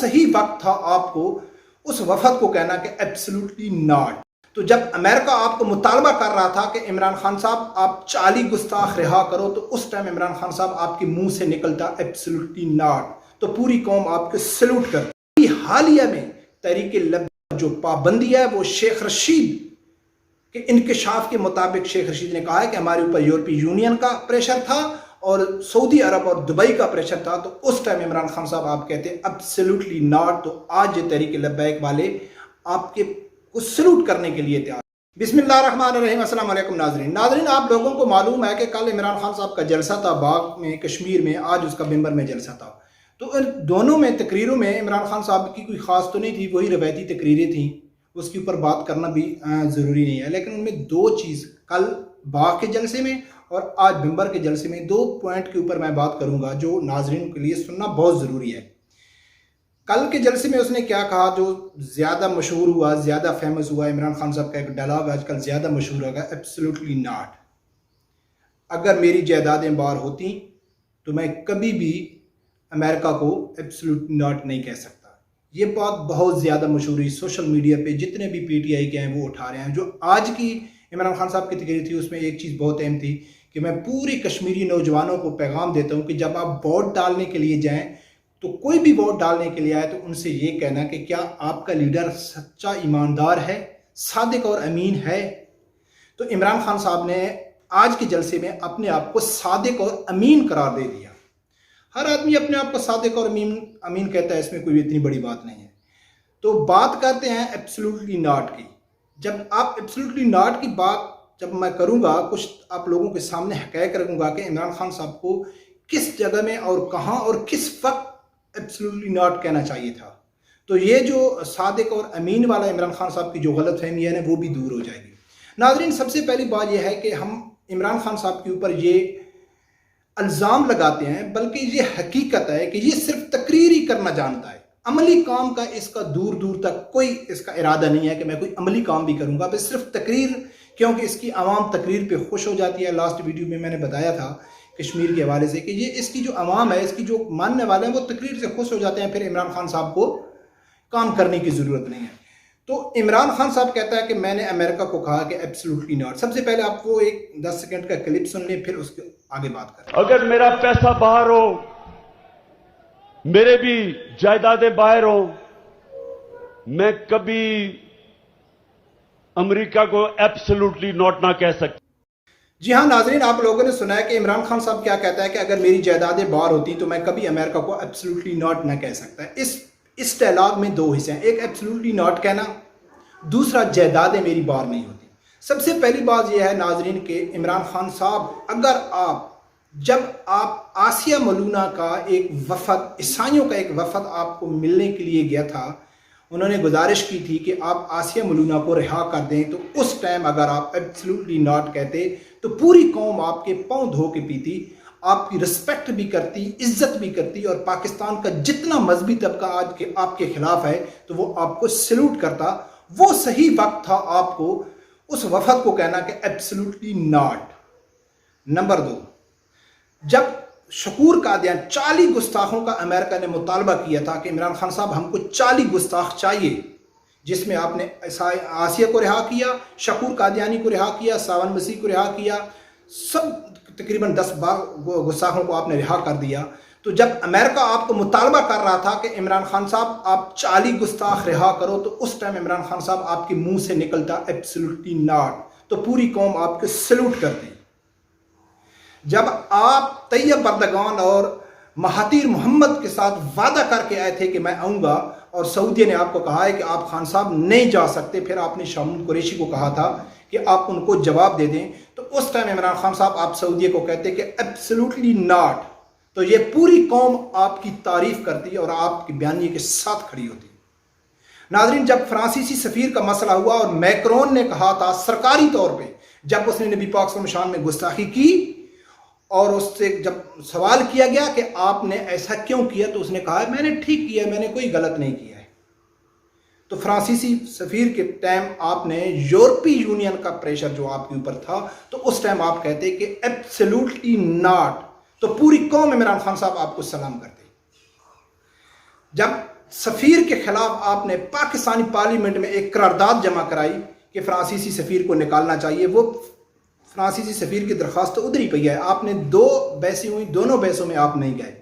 صحیح وقت تھا آپ کو اس وفد کو کہنا کہ ایبسلوٹلی ناٹ۔ تو جب امریکہ آپ کو مطالبہ کر رہا تھا کہ عمران خان صاحب آپ 40 گستاخ رہا کرو، تو اس ٹائم عمران خان صاحب آپ کے منہ سے نکلتا ایبسلوٹلی ناٹ، تو پوری قوم آپ کو سلوٹ کرتی۔ حالیہ میں تحریک لبیک جو پابندی ہے وہ شیخ رشید کے انکشاف کے مطابق شیخ رشید نے کہا ہے کہ ہمارے اوپر یورپی یونین کا پریشر تھا اور سعودی عرب اور دبئی کا پریشر تھا، تو اس ٹائم عمران خان صاحب آپ کہتے ہیں ایبسلوٹلی ناٹ۔ تو آج یہ تحریک لبیک والے آپ کے کو سلوٹ کرنے کے لیے تیار۔ بسم اللہ الرحمن الرحیم۔ السلام علیکم ناظرین، آپ لوگوں کو معلوم ہے کہ کل عمران خان صاحب کا جلسہ تھا باغ میں کشمیر میں، آج اس کا ممبر میں جلسہ تھا۔ تو ان دونوں میں تقریروں میں عمران خان صاحب کی کوئی خاص تو نہیں تھی، وہی روایتی تقریریں تھیں، اس کے اوپر بات کرنا بھی ضروری نہیں ہے، لیکن ان میں دو چیز کل باغ کے جلسے میں اور آج ممبر کے جلسے میں دو پوائنٹ کے اوپر میں بات کروں گا جو ناظرین کے لیے سننا بہت ضروری ہے۔ کل کے جلسے میں اس نے کیا کہا جو زیادہ مشہور ہوا، زیادہ فیمس ہوا، عمران خان صاحب کا ایک ڈائلاگ آج کل زیادہ مشہور ہوگا، ایبسلوٹلی ناٹ۔ اگر میری جائیدادیں باہر ہوتی تو میں کبھی بھی امریکہ کو ایبسلوٹلی ناٹ نہیں کہہ سکتا۔ یہ بات بہت زیادہ مشہور ہوئی سوشل میڈیا پہ، جتنے بھی پی ٹی آئی کے ہیں وہ اٹھا رہے ہیں۔ جو آج کی عمران خان صاحب کی تقریر تھی اس میں ایک چیز بہت اہم تھی کہ میں پوری کشمیری نوجوانوں کو پیغام دیتا ہوں کہ جب آپ ووٹ ڈالنے کے لیے جائیں تو کوئی بھی ووٹ ڈالنے کے لیے آئے تو ان سے یہ کہنا کہ کیا آپ کا لیڈر سچا ایماندار ہے، صادق اور امین ہے۔ تو عمران خان صاحب نے آج کے جلسے میں اپنے آپ کو صادق اور امین قرار دے دیا۔ ہر آدمی اپنے آپ کو صادق اور امین کہتا ہے، اس میں کوئی اتنی بڑی بات نہیں ہے۔ تو بات کرتے ہیں ایبسلوٹلی ناٹ کی۔ جب آپ ایبسلوٹلی ناٹ کی بات جب میں کروں گا، کچھ آپ لوگوں کے سامنے حقائق رکھوں گا کہ عمران خان صاحب کو کس جگہ میں اور کہاں اور کس وقت ایبسلوٹلی ناٹ کہنا چاہیے تھا، تو یہ جو صادق اور امین والا عمران خان صاحب کی جو غلط فہمی ہے نا وہ بھی دور ہو جائے گی۔ ناظرین، سب سے پہلی بات یہ ہے کہ ہم عمران خان صاحب کے اوپر یہ الزام لگاتے ہیں، بلکہ یہ حقیقت ہے کہ یہ صرف تقریر ہی کرنا جانتا ہے، عملی کام کا اس کا دور دور تک کوئی اس کا ارادہ نہیں ہے کہ میں کوئی عملی کام بھی کروں گا، بس صرف تقریر، کیونکہ اس کی عوام تقریر پہ خوش ہو جاتی ہے۔ لاسٹ ویڈیو میں نے بتایا تھا کشمیر کے حوالے سے کہ یہ اس کی جو عوام ہے، اس کی جو ماننے والے ہیں وہ تقریر سے خوش ہو جاتے ہیں، پھر عمران خان صاحب کو کام کرنے کی ضرورت نہیں ہے۔ تو عمران خان صاحب کہتا ہے کہ میں نے امریکہ کو کہا کہ ایبسلوٹلی ناٹ۔ سب سے پہلے آپ کو ایک 10 سیکنڈ کا کلپ سن لیں، پھر اس کے آگے بات کریں۔ اگر میرا پیسہ باہر ہو، میرے بھی جائیدادیں باہر ہو، میں کبھی امریکہ کو ایبسلوٹلی ناٹ نہ کہہ سکتا۔ جی ہاں ناظرین، آپ لوگوں نے سنا ہے کہ عمران خان صاحب کیا کہتا ہے کہ اگر میری جائیدادیں باہر ہوتی تو میں کبھی امریکہ کو ایبسلوٹلی ناٹ نہ کہہ سکتا۔ اس ڈائلاگ میں دو حصے ہیں، ایک ایبسلوٹلی ناٹ کہنا، دوسرا جائیدادیں میری باہر نہیں ہوتی۔ سب سے پہلی بات یہ ہے ناظرین کہ عمران خان صاحب جب آپ آسیہ ملونہ کا ایک وفد، عیسائیوں کا ایک وفد آپ کو ملنے کے لیے گیا تھا، انہوں نے گزارش کی تھی کہ آپ آسیہ ملونہ کو رہا کر دیں، تو اس ٹائم اگر آپ ایبسلوٹلی ناٹ کہتے تو پوری قوم آپ کے پاؤں دھو کے پیتی، آپ کی رسپیکٹ بھی کرتی، عزت بھی کرتی، اور پاکستان کا جتنا مذہبی طبقہ آج کے آپ کے خلاف ہے تو وہ آپ کو سلوٹ کرتا۔ وہ صحیح وقت تھا آپ کو اس وفد کو کہنا کہ ایبسلوٹلی ناٹ۔ نمبر 2، جب شکور قادیان 40 گستاخوں کا امریکہ نے مطالبہ کیا تھا کہ عمران خان صاحب ہم کو 40 گستاخ چاہیے، جس میں آپ نے آسیہ کو رہا کیا، شکور قادیانی کو رہا کیا، ساون مسیح کو رہا کیا، سب تقریباً 10-12 گستاخوں کو آپ نے رہا کر دیا۔ تو جب امریکہ آپ کو مطالبہ کر رہا تھا کہ عمران خان صاحب آپ 40 گستاخ رہا کرو، تو اس ٹائم عمران خان صاحب آپ کے منہ سے نکلتا ایبسلوٹلی ناٹ، تو پوری قوم آپ کو سلوٹ کرتی۔ جب آپ طیب اردگان اور مہاتیر محمد کے ساتھ وعدہ کر کے آئے تھے کہ میں آؤں گا، اور سعودی نے آپ کو کہا ہے کہ آپ خان صاحب نہیں جا سکتے، پھر آپ نے شامون قریشی کو کہا تھا کہ آپ ان کو جواب دے دیں، تو اس ٹائم عمران خان صاحب آپ سعودی کو کہتے کہ ایبسلوٹلی ناٹ، تو یہ پوری قوم آپ کی تعریف کرتی اور آپ کی بیانیے کے ساتھ کھڑی ہوتی۔ ناظرین، جب فرانسیسی سفیر کا مسئلہ ہوا اور میکرون نے کہا تھا سرکاری طور پہ، جب اس نے نبی پاک صلی اللہ علیہ وسلم میں گستاخی کی اور اس سے جب سوال کیا گیا کہ آپ نے ایسا کیوں کیا، تو اس نے کہا میں نے ٹھیک کیا، میں نے کوئی غلط نہیں کیا ہے۔ تو فرانسیسی سفیر کے ٹائم آپ نے یورپی یونین کا پریشر جو آپ کے اوپر تھا، تو اس ٹائم آپ کہتے کہ ایبسلوٹلی ناٹ، تو پوری قوم عمران خان صاحب آپ کو سلام کرتے۔ جب سفیر کے خلاف آپ نے پاکستانی پارلیمنٹ میں ایک قرارداد جمع کرائی کہ فرانسیسی سفیر کو نکالنا چاہیے، وہ فرانسیسی سفیر کی درخواست تو ادھر ہی پئی ہے، آپ نے 2 بحثیں ہوئی، دونوں بحثوں میں آپ نہیں گئے۔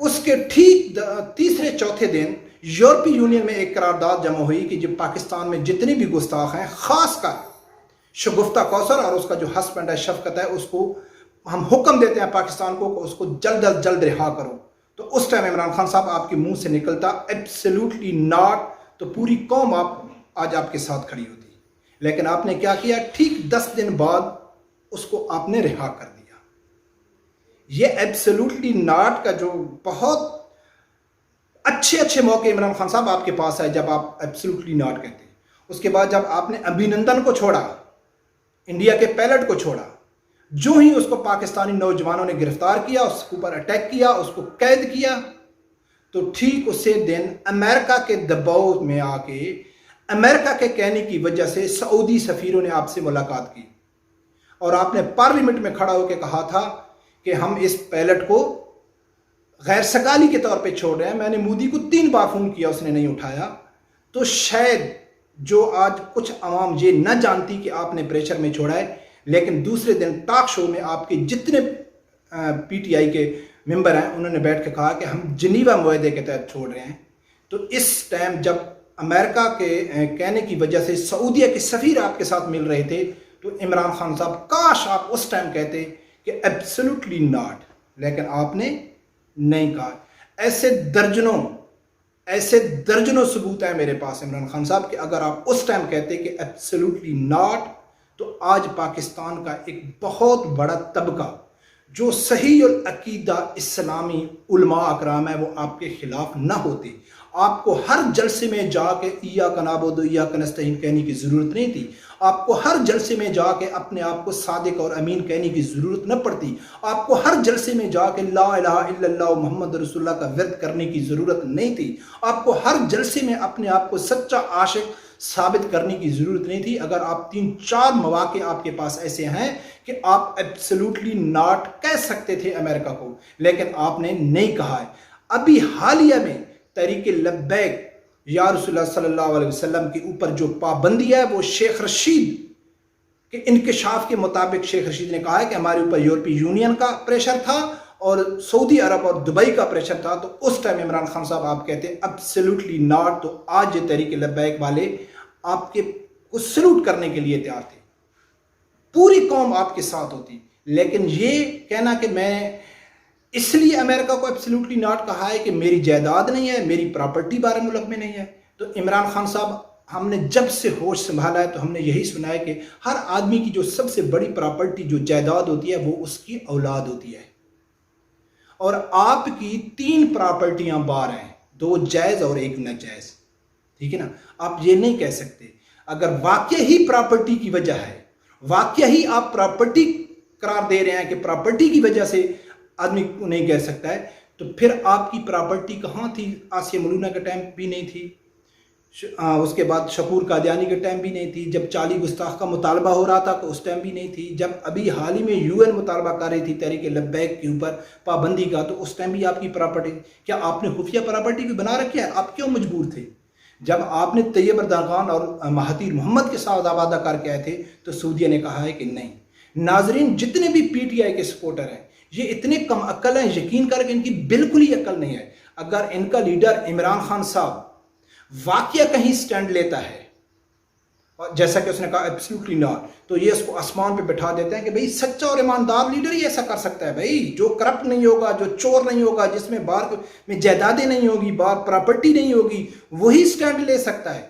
اس کے ٹھیک تیسرے چوتھے دن یورپی یونین میں ایک قرارداد جمع ہوئی کہ جب پاکستان میں جتنے بھی گستاخ ہیں، خاص کر شگفتہ کوثر اور اس کا جو ہسبینڈ ہے شفقت ہے، اس کو ہم حکم دیتے ہیں پاکستان کو کہ اس کو جلد از جلد رہا کرو۔ تو اس ٹائم عمران خان صاحب آپ کے منہ سے نکلتا ایبسلیوٹلی ناٹ، تو پوری قوم آج آپ کے ساتھ کھڑی ہوتی۔ لیکن آپ نے کیا کیا؟ ٹھیک 10 دن بعد اس کو آپ نے رہا کر دیا۔ یہ ایبسلیوٹلی ناٹ کا جو بہت اچھے موقع عمران خان صاحب آپ کے پاس ہے جب آپ ایبسلیوٹلی ناٹ کہتے ہیں۔ اس کے بعد جب آپ نے ابھینندن کو چھوڑا، انڈیا کے پیلٹ کو چھوڑا، جو ہی اس کو پاکستانی نوجوانوں نے گرفتار کیا، اس کے اوپر اٹیک کیا، اس کو قید کیا، تو ٹھیک اسی دن امریکہ کے دباؤ میں آ کے، امریکہ کے کہنے کی وجہ سے سعودی سفیروں نے آپ سے ملاقات کی، اور آپ نے پارلیمنٹ میں کھڑا ہو کے کہا تھا کہ ہم اس پیلٹ کو غیر سگالی کے طور پہ چھوڑ رہے ہیں۔ میں نے مودی کو 3 بار فون کیا، اس نے نہیں اٹھایا۔ تو شاید جو آج کچھ عوام یہ نہ جانتی کہ آپ نے پریشر میں چھوڑا ہے، لیکن دوسرے دن ٹاک شو میں آپ کے جتنے پی ٹی آئی کے ممبر ہیں، انہوں نے بیٹھ کے کہا کہ ہم جنیوا معاہدے کے تحت چھوڑ رہے ہیں۔ تو اس ٹائم جب امریکہ کے کہنے کی وجہ سے سعودیہ کے سفیر آپ کے ساتھ مل رہے تھے، تو عمران خان صاحب کاش آپ اس ٹائم کہتے کہ ایبسلیوٹلی ناٹ، لیکن آپ نے نہیں کہا۔ ایسے درجنوں ثبوت ہیں میرے پاس عمران خان صاحب کہ اگر آپ اس ٹائم کہتے کہ ایبسلیوٹلی ناٹ، تو آج پاکستان کا ایک بہت بڑا طبقہ جو صحیح العقیدہ اسلامی علماء اکرام ہے، وہ آپ کے خلاف نہ ہوتے۔ آپ کو ہر جلسے میں جا کے ایاک نعبد و ایاک نستعین کہنے کی ضرورت نہیں تھی۔ آپ کو ہر جلسے میں جا کے اپنے آپ کو صادق اور امین کہنے کی ضرورت نہ پڑتی۔ آپ کو ہر جلسے میں جا کے لا الہ الا اللہ محمد رسول اللہ کا ورد کرنے کی ضرورت نہیں تھی۔ آپ کو ہر جلسے میں اپنے آپ کو سچا عاشق ثابت کرنے کی ضرورت نہیں تھی۔ اگر آپ 3-4 مواقع آپ کے پاس ایسے ہیں کہ آپ ایبسلیوٹلی ناٹ کہہ سکتے تھے امریکہ کو، لیکن آپ نے نہیں کہا ہے۔ ابھی حالیہ میں تحریک لبیک یا رسول اللہ صلی اللہ علیہ وسلم کے اوپر جو پابندی ہے، وہ شیخ رشید کے انکشاف کے مطابق شیخ رشید نے کہا ہے کہ ہمارے اوپر یورپی یونین کا پریشر تھا اور سعودی عرب اور دبئی کا پریشر تھا۔ تو اس ٹائم عمران خان صاحب آپ کہتے ہیں ایبسلیوٹلی ناٹ، تو آج یہ تحریک لبیک والے آپ کے کو سلوٹ کرنے کے لیے تیار تھے، پوری قوم آپ کے ساتھ ہوتی۔ لیکن یہ کہنا کہ میں اس لیے امریکہ کو ایبسلیوٹلی ناٹ کہا ہے کہ میری جائیداد نہیں ہے، میری پراپرٹی بارے ملک میں نہیں ہے، تو عمران خان صاحب ہم نے جب سے ہوش سنبھالا ہے تو ہم نے یہی سنا ہے کہ ہر آدمی کی جو سب سے بڑی پراپرٹی جو جائیداد ہوتی ہے، وہ اس کی اولاد ہوتی ہے، اور آپ کی 3 پراپرٹیاں بار ہیں، 2 جائز اور 1 ناجائز، ٹھیک ہے نا۔ آپ یہ نہیں کہہ سکتے، اگر واقع ہی پراپرٹی کی وجہ ہے، واقع ہی آپ پراپرٹی قرار دے رہے ہیں کہ پراپرٹی کی وجہ سے آدمی کو نہیں کہہ سکتا ہے، تو پھر آپ کی پراپرٹی کہاں تھی؟ آسیہ ملونہ کے ٹائم بھی نہیں تھی، اس کے بعد شکور قادیانی کے ٹائم بھی نہیں تھی، جب 40 گستاخ کا مطالبہ ہو رہا تھا تو اس ٹائم بھی نہیں تھی، جب ابھی حال ہی میں UN مطالبہ کر رہی تھی تحریک لبیک کے اوپر پابندی کا، تو اس ٹائم بھی آپ کی پراپرٹی، کیا آپ نے خفیہ پراپرٹی کو بنا رکھا ہے؟ آپ کیوں مجبور تھے؟ جب آپ نے طیب اردغان اور مہاتیر محمد کے ساتھ وعدہ کر کے آئے تھے تو سعودیہ نے کہا ہے کہ نہیں۔ ناظرین، جتنے بھی PTI کے سپورٹر ہیں، یہ اتنے کم عقل ہیں، یقین کر کے ان کی بالکل ہی عقل نہیں ہے۔ اگر ان کا لیڈر عمران خان صاحب واقعہ کہیں سٹینڈ لیتا ہے، اور جیسا کہ اس نے کہا ایبسلیوٹلی ناٹ، تو یہ اس کو آسمان پہ بٹھا دیتے ہیں کہ بھئی سچا اور ایماندار لیڈر ہی ایسا کر سکتا ہے، بھئی جو کرپٹ نہیں ہوگا، جو چور نہیں ہوگا، جس میں باہر میں جائیدادیں نہیں ہوگی، باہر پراپرٹی نہیں ہوگی، وہی سٹینڈ لے سکتا ہے،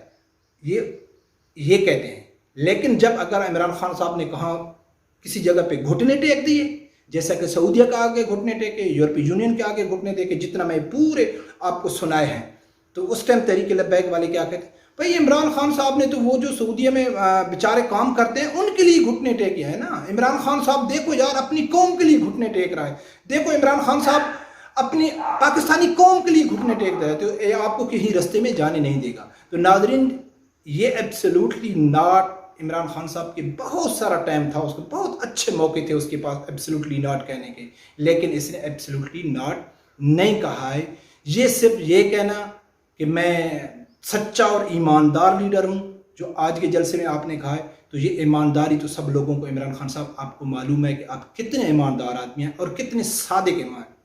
یہ کہتے ہیں۔ لیکن جب اگر عمران خان صاحب نے کہا کسی جگہ پہ گھٹنے ٹیک دیے، جیسا کہ سعودیہ کا آگے گھٹنے ٹیکے، یورپی یونین کے آگے گھٹنے ٹیکے، جتنا میں پورے آپ کو سنائے ہیں، تو اس ٹائم تحریک لبیک والے کیا کہتے ہیں؟ بھئی عمران خان صاحب نے تو وہ جو سعودیہ میں بیچارے کام کرتے ہیں ان کے لیے گھٹنے ٹیکے ہیں نا۔ عمران خان صاحب دیکھو یار، اپنی قوم کے لیے گھٹنے ٹیک رہا ہے، دیکھو عمران خان صاحب اپنی پاکستانی قوم کے لیے گھٹنے ٹیک رہا ہے، تو یہ آپ کو کہیں رستے میں جانے نہیں دے گا۔ تو ناظرین، یہ ایبسلیوٹلی ناٹ عمران خان صاحب کے بہت سارا ٹائم تھا، اس کو بہت اچھے موقع تھے اس کے پاس ایبسلیوٹلی ناٹ کہنے کے، لیکن اس نے ایبسلیوٹلی ناٹ نہیں کہا ہے۔ یہ صرف یہ کہنا کہ میں سچا اور ایماندار لیڈر ہوں. جو آج کے جلسے میں آپ نے کہا ہے تو یہ ایمانداری تو سب لوگوں کو، عمران خان صاحب آپ کو معلوم ہے کہ آپ کتنے ایماندار آدمی ہیں اور کتنے صادق ایمان ہیں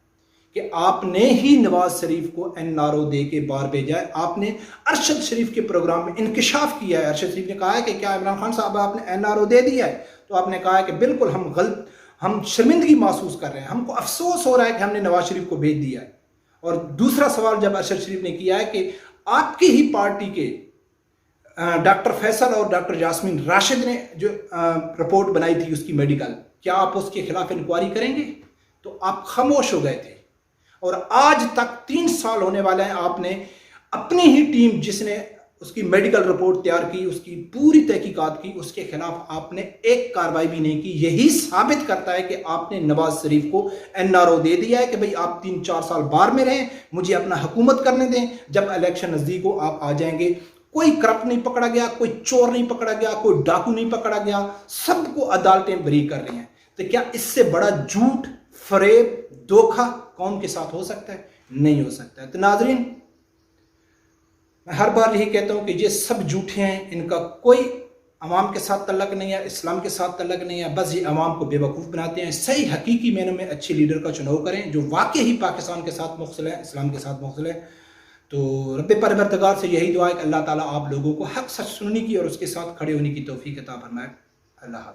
کہ آپ نے ہی نواز شریف کو NRO دے کے باہر بھیجا ہے. آپ نے ارشد شریف کے پروگرام میں انکشاف کیا ہے. ارشد شریف نے کہا ہے کہ کیا عمران خان صاحب آپ نے NRO دے دیا ہے؟ تو آپ نے کہا ہے کہ بالکل ہم شرمندگی محسوس کر رہے ہیں، ہم کو افسوس ہو رہا ہے کہ ہم نے نواز شریف کو بھیج دیا ہے. اور دوسرا سوال جب ارشد شریف نے کیا ہے کہ آپ کی ہی پارٹی کے ڈاکٹر فیصل اور ڈاکٹر یاسمین راشد نے جو رپورٹ بنائی تھی اس کی میڈیکل، کیا آپ اس کے خلاف انکوائری کریں گے؟ تو آپ خاموش ہو گئے تھے. اور آج تک 3 سال ہونے والے ہیں، آپ نے اپنی ہی ٹیم جس نے اس کی میڈیکل رپورٹ تیار کی، اس کی پوری تحقیقات کی، اس کے خلاف آپ نے ایک کارروائی بھی نہیں کی. یہی ثابت کرتا ہے کہ آپ نے نواز شریف کو NRO دے دیا ہے کہ بھئی آپ 3-4 سال باہر میں رہیں، مجھے اپنا حکومت کرنے دیں. جب الیکشن نزدیک ہو آپ آ جائیں گے. کوئی کرپٹ نہیں پکڑا گیا، کوئی چور نہیں پکڑا گیا، کوئی ڈاکو نہیں پکڑا گیا، سب کو عدالتیں بری کر رہی ہیں. تو کیا اس سے بڑا جھوٹ، فریب، دھوکہ قوم کے ساتھ ہو سکتا ہے؟ نہیں ہو سکتا ہے. تو ناظرین، میں ہر بار یہی کہتا ہوں کہ یہ سب جھوٹے ہیں، ان کا کوئی عوام کے ساتھ تعلق نہیں ہے، اسلام کے ساتھ تعلق نہیں ہے. بس یہ عوام کو بے وقوف بناتے ہیں. صحیح حقیقی معنوں میں اچھے لیڈر کا چناؤ کریں جو واقعی ہی پاکستان کے ساتھ مخصل ہے، اسلام کے ساتھ مخصل ہے. تو رب پروردگار سے یہی دعا ہے کہ اللہ تعالیٰ آپ لوگوں کو حق سچ سننے کی اور اس کے ساتھ کھڑے ہونے کی توفیق عطا فرمائے. اللہ حافظ.